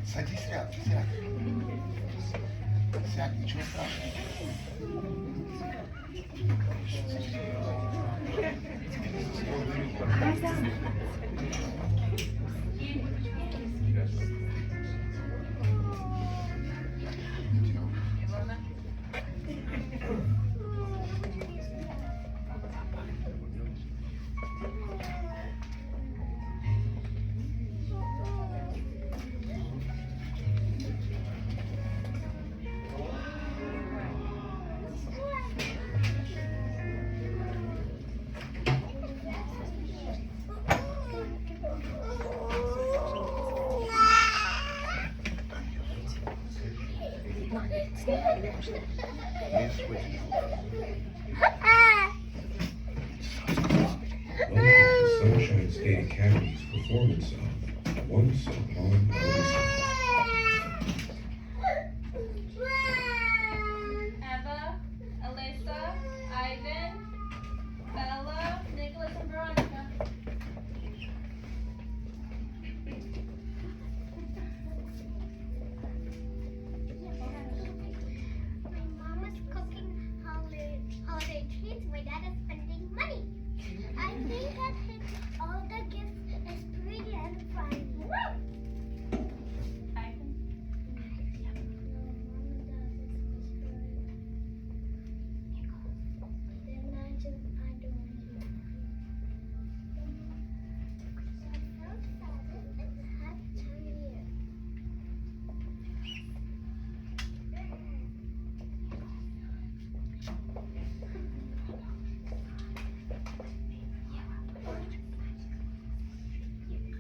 Садись рядом, сядь. Сядь, ничего страшного. Sunshine State Academy's performance of Once Upon a Marisela. Eva, Alyssa, Ivan, Bella, Nicholas, and Veronica. My mom is cooking holiday treats. My dad is spending money. I think that all the gifts is pretty and fun. Ivan.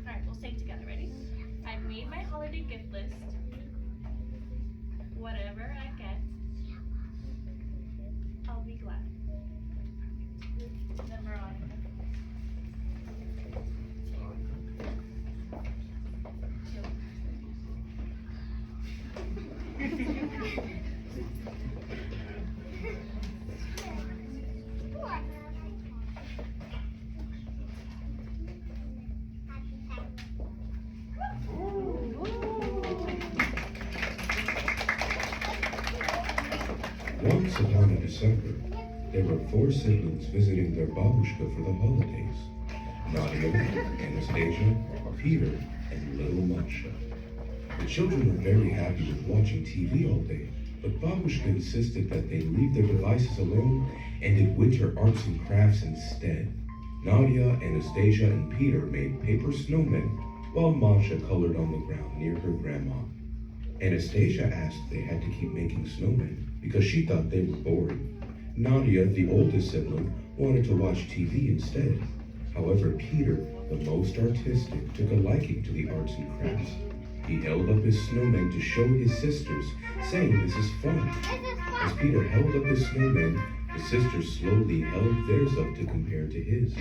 Alright, we'll sing together. Ready? I've made my holiday gift list. Whatever I get, I'll be glad. Then Veronica. Once upon a December, there were 4 siblings visiting their babushka for the holidays. Nadia, Anastasia, Peter, and little Masha. The children were very happy with watching TV all day, but babushka insisted that they leave their devices alone and did winter arts and crafts instead. Nadia, Anastasia, and Peter made paper snowmen, while Masha colored on the ground near her grandma. Anastasia asked if they had to keep making snowmen because she thought they were boring. Nadia, the oldest sibling, wanted to watch TV instead. However, Peter, the most artistic, took a liking to the arts and crafts. He held up his snowman to show his sisters, saying this is fun. As Peter held up his snowman, the sisters slowly held theirs up to compare to his.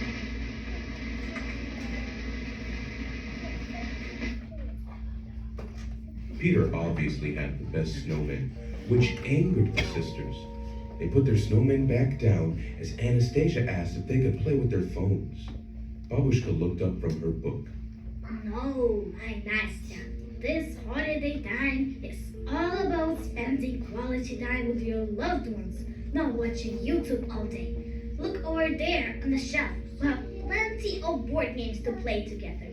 Peter obviously had the best snowman, which angered the sisters. They put their snowmen back down as Anastasia asked if they could play with their phones. Babushka looked up from her book. No, my Nastya. This holiday time is all about spending quality time with your loved ones, not watching YouTube all day. Look over there on the shelf. We have plenty of board games to play together.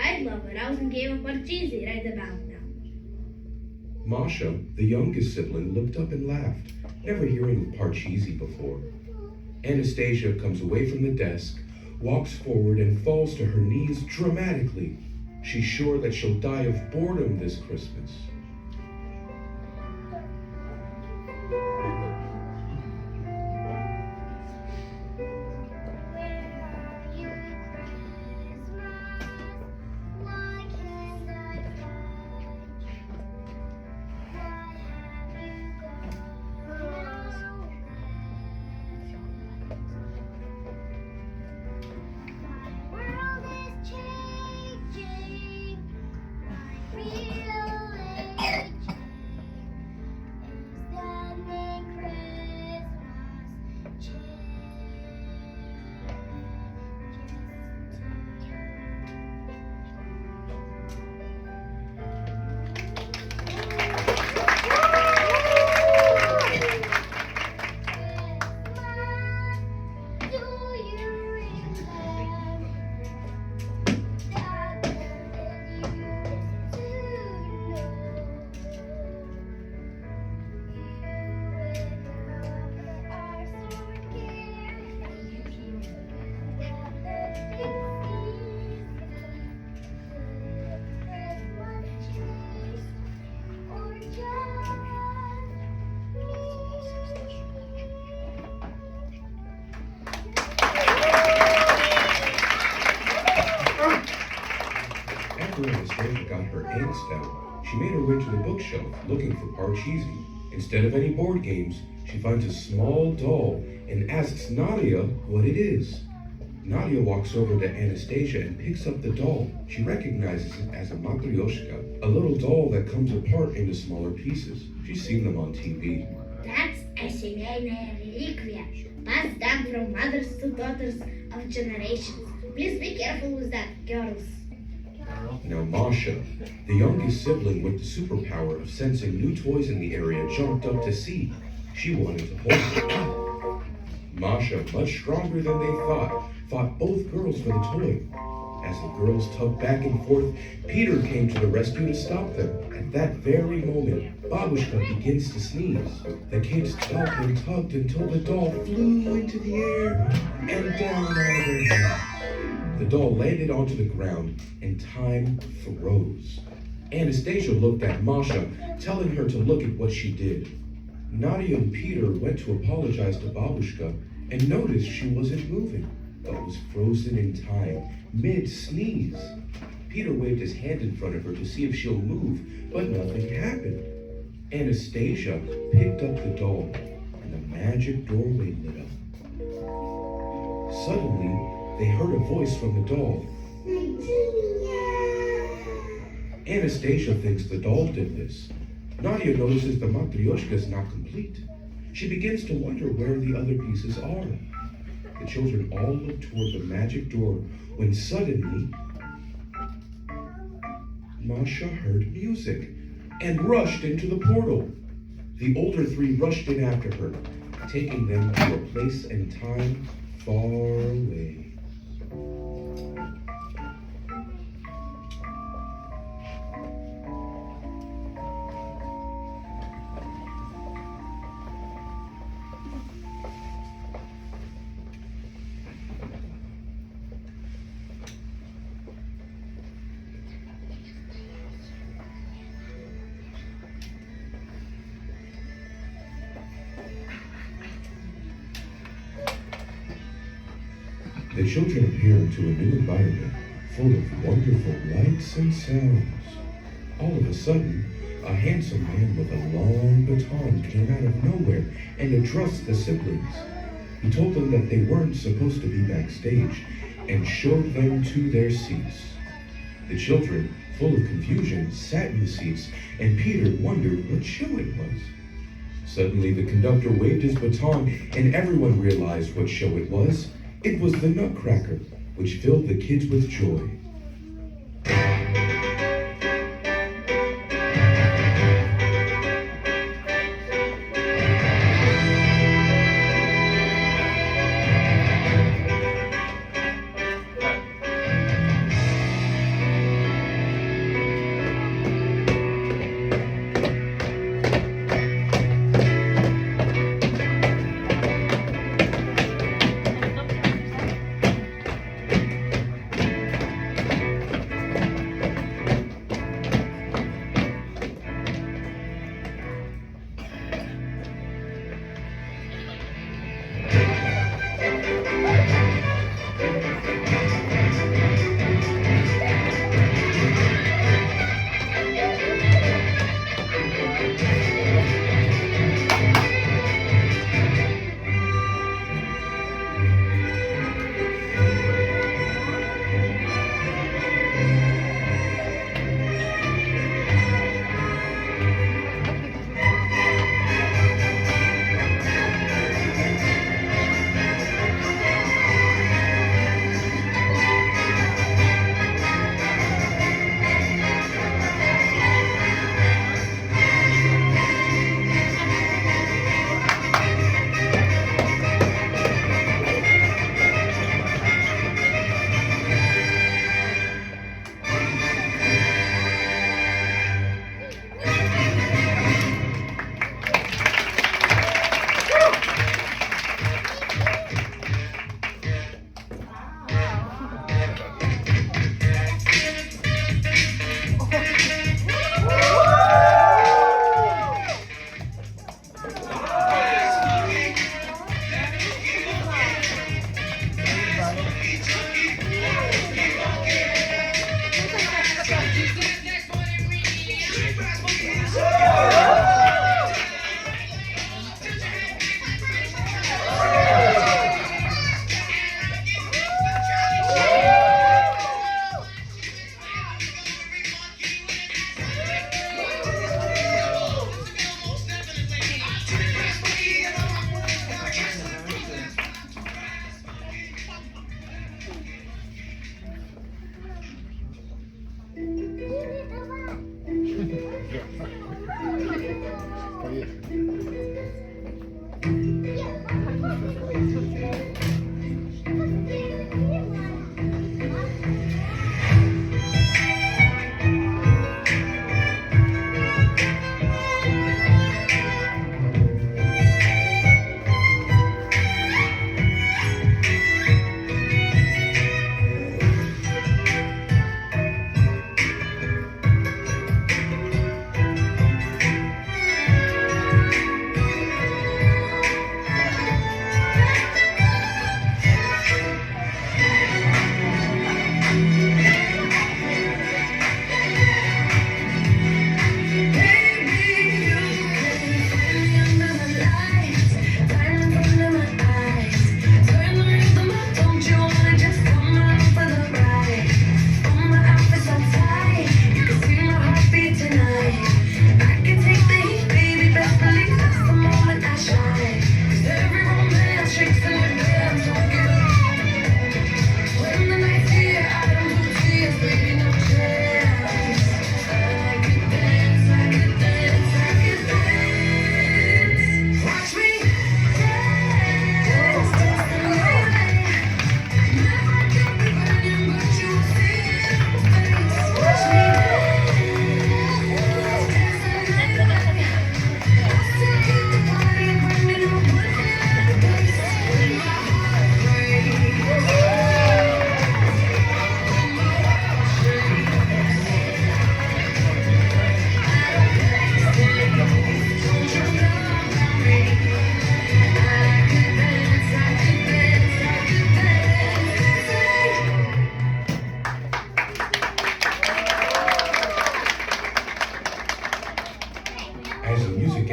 I'd love a rousing game of Parcheesi right about now. Masha, the youngest sibling, looked up and laughed, never hearing of Parcheesi before. Anastasia comes away from the desk, walks forward, and falls to her knees dramatically. She's sure that she'll die of boredom this Christmas. After Anastasia got her angst out, she made her way to the bookshelf looking for Parcheesi. Instead of any board games, she finds a small doll and asks Nadia what it is. Nadia walks over to Anastasia and picks up the doll. She recognizes it as a matryoshka, a little doll that comes apart into smaller pieces. She's seen them on TV. That's a семейная reliquia, passed down from mothers to daughters of generations. Please be careful with that, girls. Now Masha, the youngest sibling with the superpower of sensing new toys in the area, jumped up to see. She wanted to hold it. Masha, much stronger than they fought both girls for the toy. As the girls tugged back and forth, Peter came to the rescue to stop them. At that very moment, Babushka begins to sneeze. The kids tugged and tugged until the doll flew into the air and down out of their hands. The doll landed onto the ground and time froze. Anastasia looked at Masha, telling her to look at what she did. Nadia and Peter went to apologize to Babushka and noticed she wasn't moving, but was frozen in time, mid-sneeze. Peter waved his hand in front of her to see if she'll move, but nothing happened. Anastasia picked up the doll, and the magic doorway lit up. Suddenly, they heard a voice from the doll. Anastasia thinks the doll did this. Nadia notices the matryoshka is not complete. She begins to wonder where the other pieces are. The children all look toward the magic door when suddenly Masha heard music and rushed into the portal. The older three rushed in after her, taking them to a place and time far away. The children appear into a new environment, full of wonderful lights and sounds. All of a sudden, a handsome man with a long baton came out of nowhere and addressed the siblings. He told them that they weren't supposed to be backstage and showed them to their seats. The children, full of confusion, sat in the seats, and Peter wondered what show it was. Suddenly, the conductor waved his baton, and everyone realized what show it was. It was the Nutcracker. which filled the kids with joy.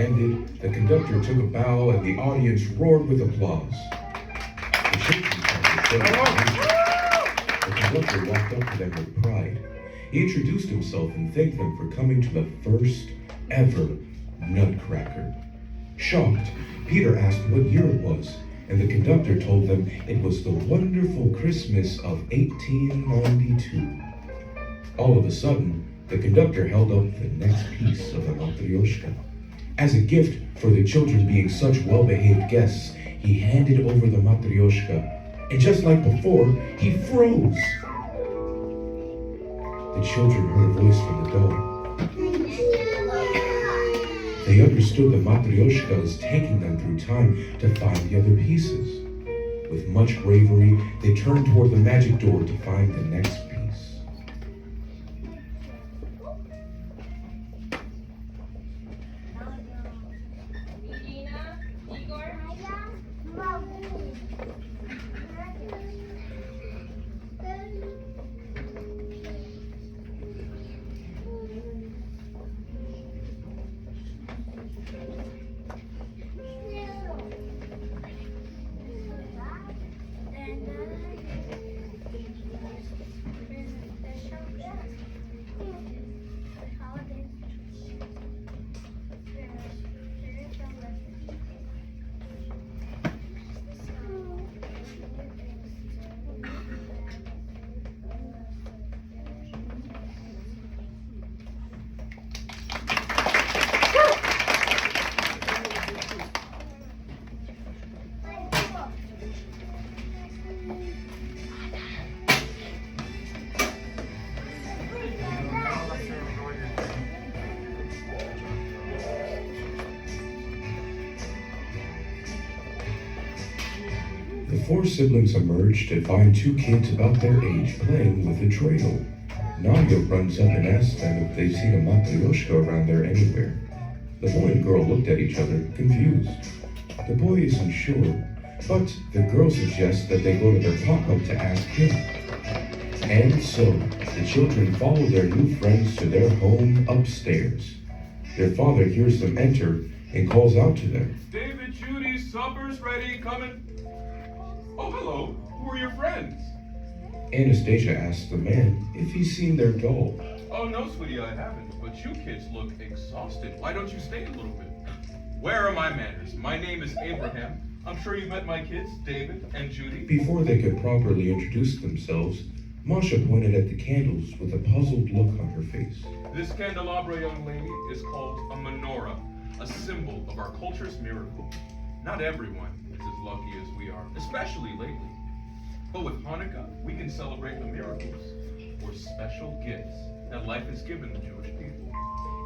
ended, the conductor took a bow and the audience roared with applause. The children started the conductor walked up to them with pride. He introduced himself and thanked them for coming to the first ever Nutcracker. Shocked, Peter asked what year it was, and the conductor told them it was the wonderful Christmas of 1892. All of a sudden, the conductor held up the next piece of the matryoshka. As a gift for the children being such well-behaved guests, he handed over the matryoshka, and just like before, he froze. The children heard a voice from the doll. They understood the matryoshka is taking them through time to find the other pieces. With much bravery, they turned toward the magic door to find the next piece. Regina, Igor. The four siblings emerged to find two kids about their age playing with a dreidel. Nadia runs up and asks them if they've seen a matryoshka around there anywhere. The boy and girl looked at each other, confused. The boy isn't sure, but the girl suggests that they go to their papa to ask him. And so, the children follow their new friends to their home upstairs. Their father hears them enter and calls out to them. David, Judy, supper's ready, coming. Oh, hello. Who are your friends? Anastasia asks the man if he's seen their doll. Oh, no, sweetie, I haven't. But you kids look exhausted. Why don't you stay a little bit? Where are my manners? My name is Abraham. I'm sure you met my kids, David and Judy. Before they could properly introduce themselves, Masha pointed at the candles with a puzzled look on her face. This candelabra, young lady, is called a menorah, a symbol of our culture's miracle. Not everyone is as lucky as we are, especially lately. But with Hanukkah, we can celebrate the miracles, or special gifts, that life has given the Jewish people.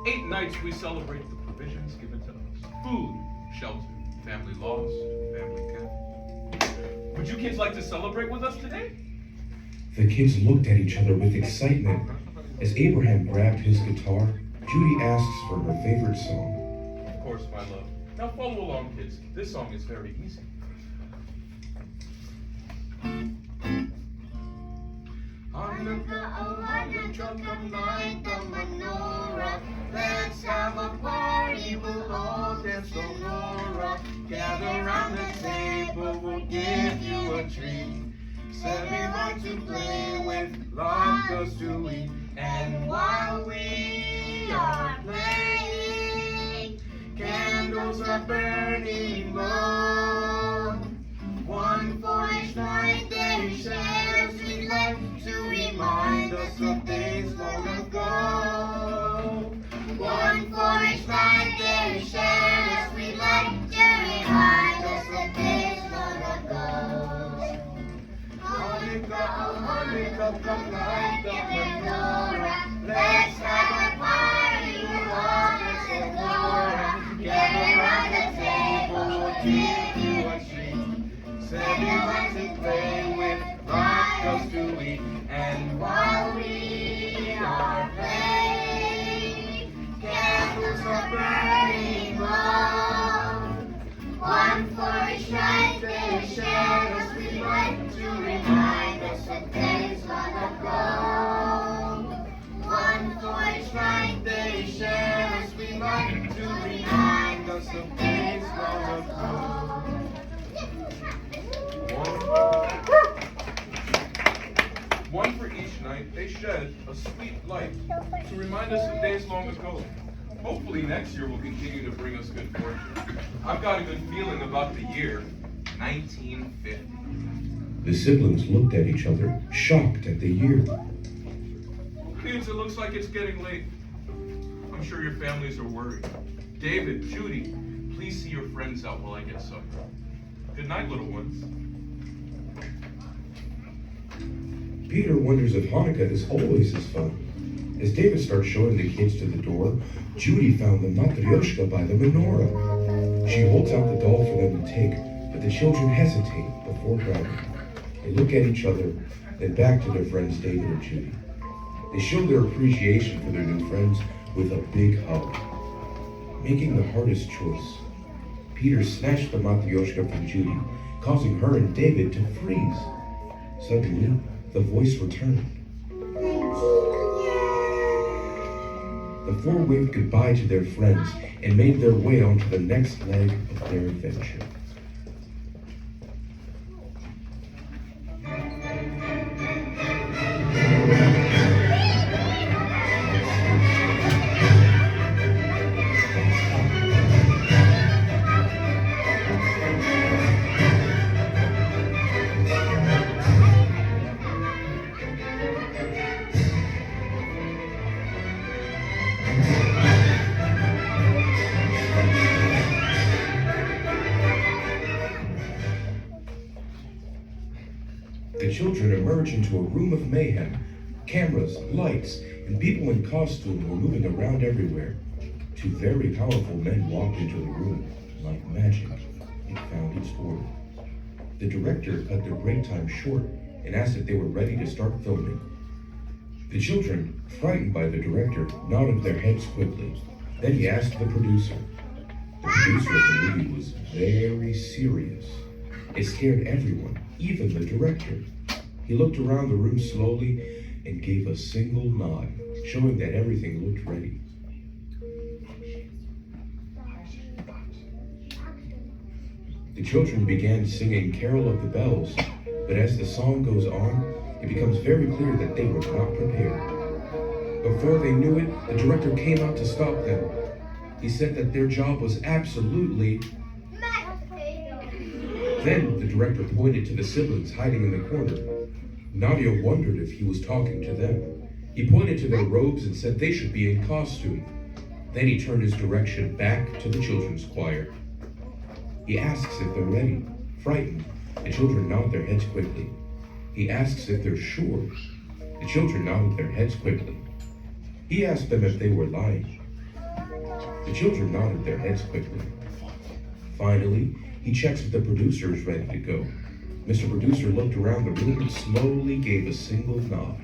8 nights we celebrate the provisions given to us. Food, shelter, family lost, family kept. Would you kids like to celebrate with us today? The kids looked at each other with excitement. As Abraham grabbed his guitar, Judy asks for her favorite song. Of course, my love. Now follow along, kids. This song is very easy. Hanukkah, oh Hanukkah, come light the menorah. Let's have a party, we'll all dance the Laura. Gather round the table, we'll give you a treat. Said we like to play with, latkes to eat. And while we are playing, candles are burning low. One for each night they share a sweet light to remind us of days long ago. One for each night they share a sweet light to remind us of days long ago. Hanukkah, oh Hanukkah, come light the menorah. Let's have a party, we'll all dance the Laura. Gather round the table, we'll give you a treat. Said we like to play with, latkes to eat. And while we are playing, candles are burning low. One for each night they share a sweet light to remind us of days long ago. One for each night they share a sweet light to remind us of days long ago. One for each night they shed a sweet light to remind us of days long ago. Hopefully next year will continue to bring us good fortune. I've got a good feeling about the year. 1950. The siblings looked at each other, shocked at the year. Kids, it looks like it's getting late. I'm sure your families are worried. David, Judy, please see your friends out while I get supper. Good night, little ones. Peter wonders if Hanukkah is always as fun. As David starts showing the kids to the door, Judy found the matryoshka by the menorah. She holds out the doll for them to take, but the children hesitate before grabbing. They look at each other, then back to their friends David and Judy. They show their appreciation for their new friends with a big hug. Making the hardest choice, Peter snatched the matryoshka from Judy, causing her and David to freeze. Suddenly, the voice returned. The four waved goodbye to their friends and made their way onto the next leg of their adventure. The children emerge into a room of mayhem. Cameras, lights, and people in costume were moving around everywhere. Two very powerful men walked into the room. Like magic, it found its order. The director cut their break time short and asked if they were ready to start filming. The children, frightened by the director, nodded their heads quickly. Then he asked the producer. The producer of the movie was very serious. It scared everyone, even the director. He looked around the room slowly and gave a single nod, showing that everything looked ready. The children began singing Carol of the Bells, but as the song goes on, it becomes very clear that they were not prepared. Before they knew it, the director came out to stop them. He said that their job was absolutely... Then the director pointed to the siblings hiding in the corner. Nadia wondered if he was talking to them. He pointed to their robes and said they should be in costume. Then he turned his direction back to the children's choir. He asks if they're ready. Frightened, the children nod their heads quickly. He asks if they're sure. The children nodded their heads quickly. He asked them if they were lying. The children nodded their heads quickly. Finally, he checks if the producer is ready to go. Mr. Producer looked around the room and slowly gave a single nod.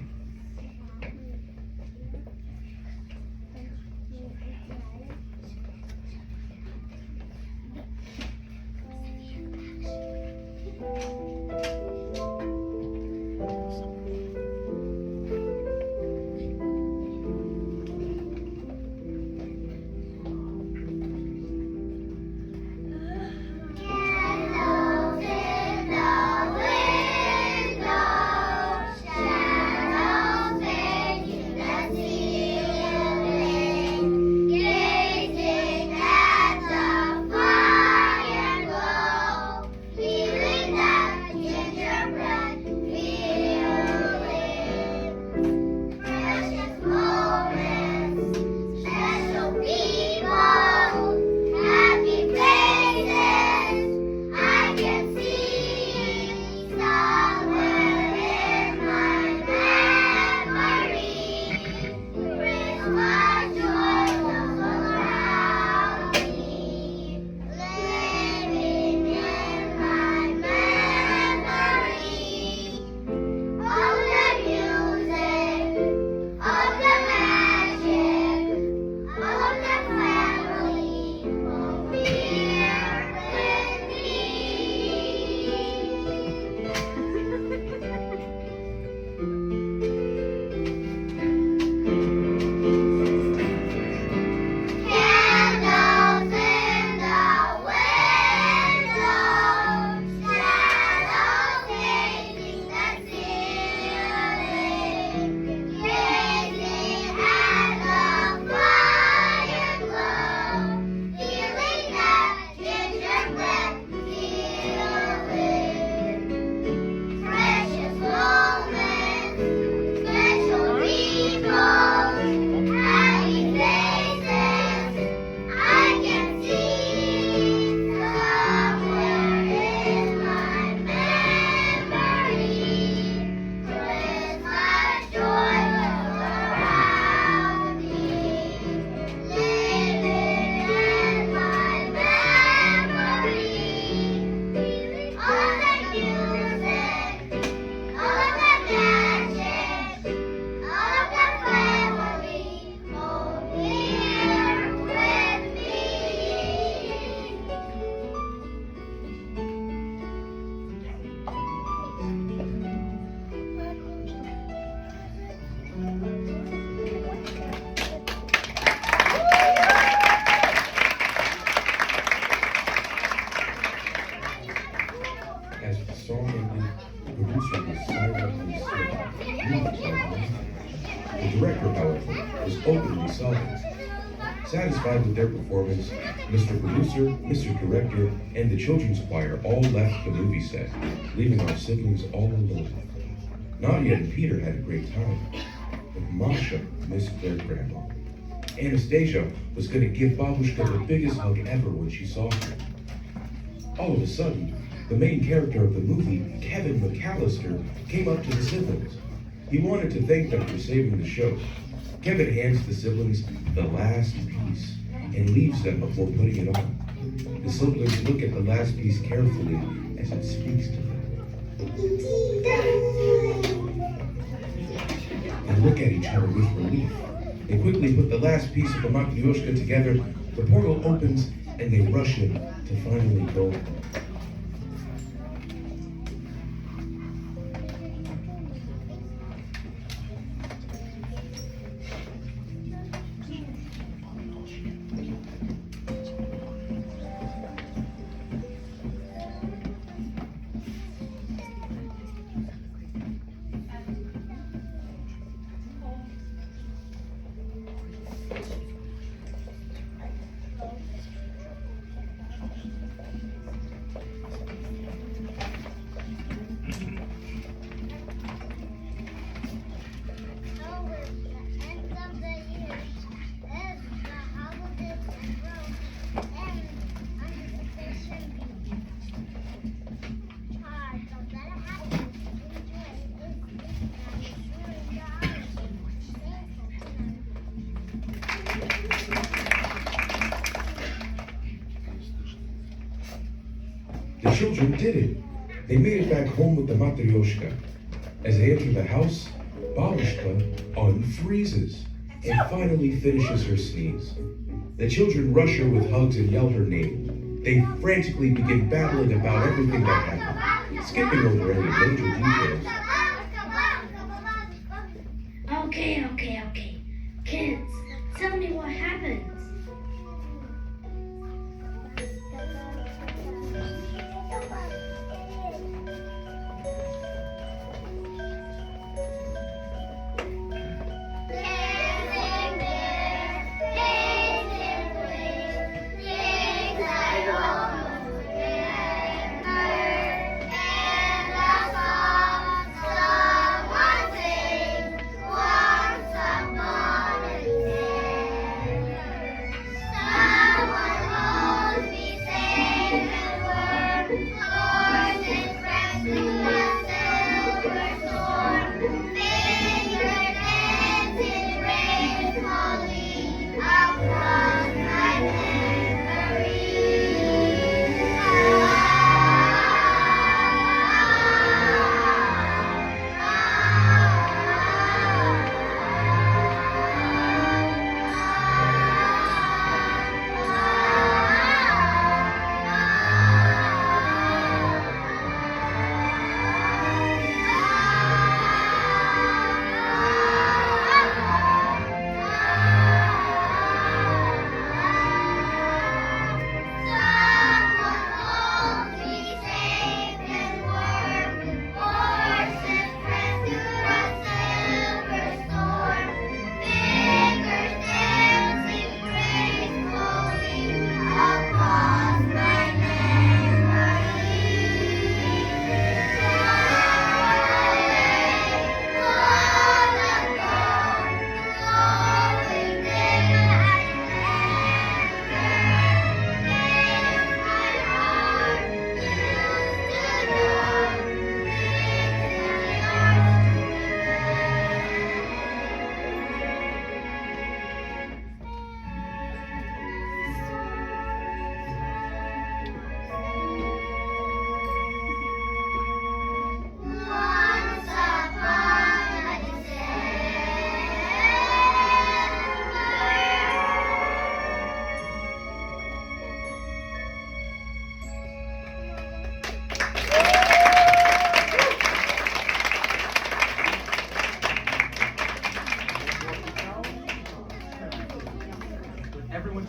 Candles in the window, As the song ended, the producer was silently moved. The director, however, was openly sobbing. Satisfied with their performance, Mr. Producer, Mr. Director, and the children's choir all left the movie set, leaving our siblings all alone. Nadia and Peter had a great time, but Masha missed their grandma. Anastasia was going to give Babushka the biggest hug ever when she saw her. All of a sudden, the main character of the movie, Kevin McAllister, came up to the siblings. He wanted to thank them for saving the show. Kevin hands the siblings the last piece and leaves them before putting it on. The siblings look at the last piece carefully as it speaks to them. They look at each other with relief. They quickly put the last piece of the matryoshka together, the portal opens, and they rush in to finally go. The children did it. They made it back home with the matryoshka. As they enter the house, Babushka unfreezes and finally finishes her sneeze. The children rush her with hugs and yell her name. They frantically begin babbling about everything that happened, skipping over any major details. Okay. Kids, tell me what happens. One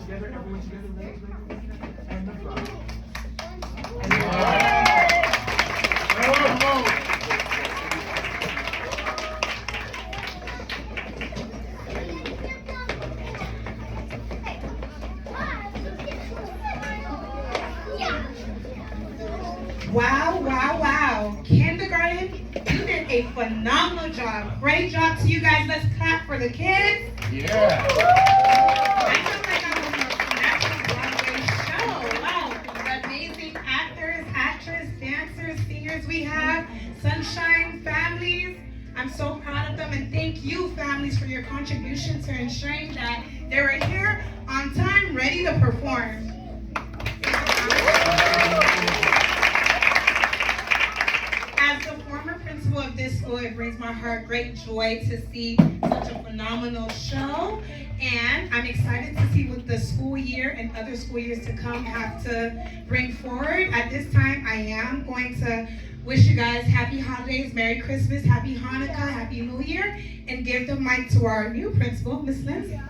together, everyone together, and the drum. Wow, wow, wow. Kindergarten, you did a phenomenal job. Great job to you guys. Let's clap for the kids. Yeah. I feel like I'm on a national Broadway show. Wow. The amazing actors, actresses, dancers, singers we have, Sunshine families. I'm so proud of them, and thank you, families, for your contribution to ensuring that they were here on time, ready to perform. As the former principal of this school, it brings my heart great joy to see such a phenomenal show. And I'm excited to see what the school year and other school years to come have to bring forward. At this time, I am going to wish you guys happy holidays, Merry Christmas, Happy Hanukkah, Happy New Year, and give the mic to our new principal, Miss Lindsay.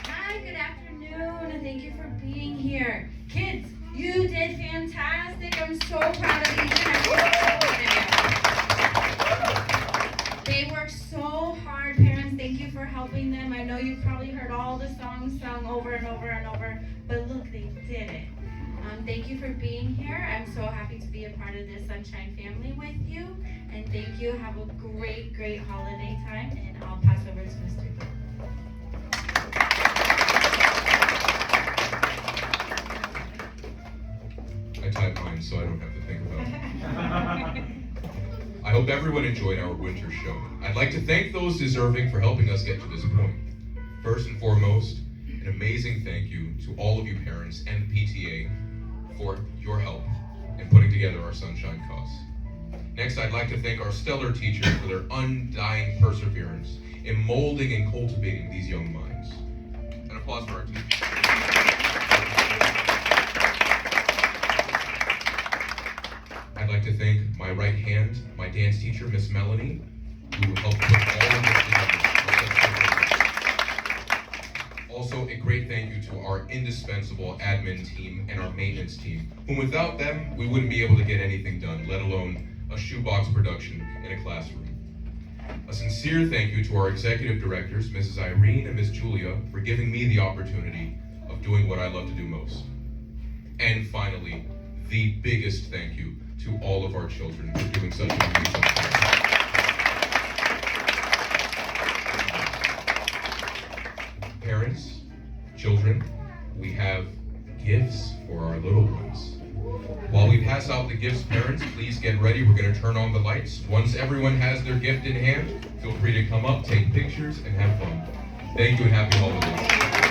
Hi, good afternoon, and thank you for being here. Kids, you did fantastic. I'm so proud of you. They worked so hard. Parents, thank you for helping them. I know you've probably heard all the songs sung over and over and over, but look, they did it. Thank you for being here. I'm so happy to be a part of this Sunshine family with you, and thank you. Have a great, great holiday time, and I'll pass over to Mr. D. I typed mine so I don't have to think about it. I hope everyone enjoyed our winter show. I'd like to thank those deserving for helping us get to this point. First and foremost, an amazing thank you to all of you parents and the PTA for your help in putting together our Sunshine cause. Next, I'd like to thank our stellar teachers for their undying perseverance in molding and cultivating these young minds. An applause for our teachers. I'd like to thank my right hand, my dance teacher, Miss Melanie, who helped put all of this together. Also, a great thank you to our indispensable admin team and our maintenance team, whom without them, we wouldn't be able to get anything done, let alone a shoebox production in a classroom. A sincere thank you to our executive directors, Mrs. Irene and Miss Julia, for giving me the opportunity of doing what I love to do most. And finally, the biggest thank you to all of our children for doing such an amazing job. Parents, children, we have gifts for our little ones. While we pass out the gifts, parents, please get ready. We're going to turn on the lights. Once everyone has their gift in hand, feel free to come up, take pictures, and have fun. Thank you and happy holidays.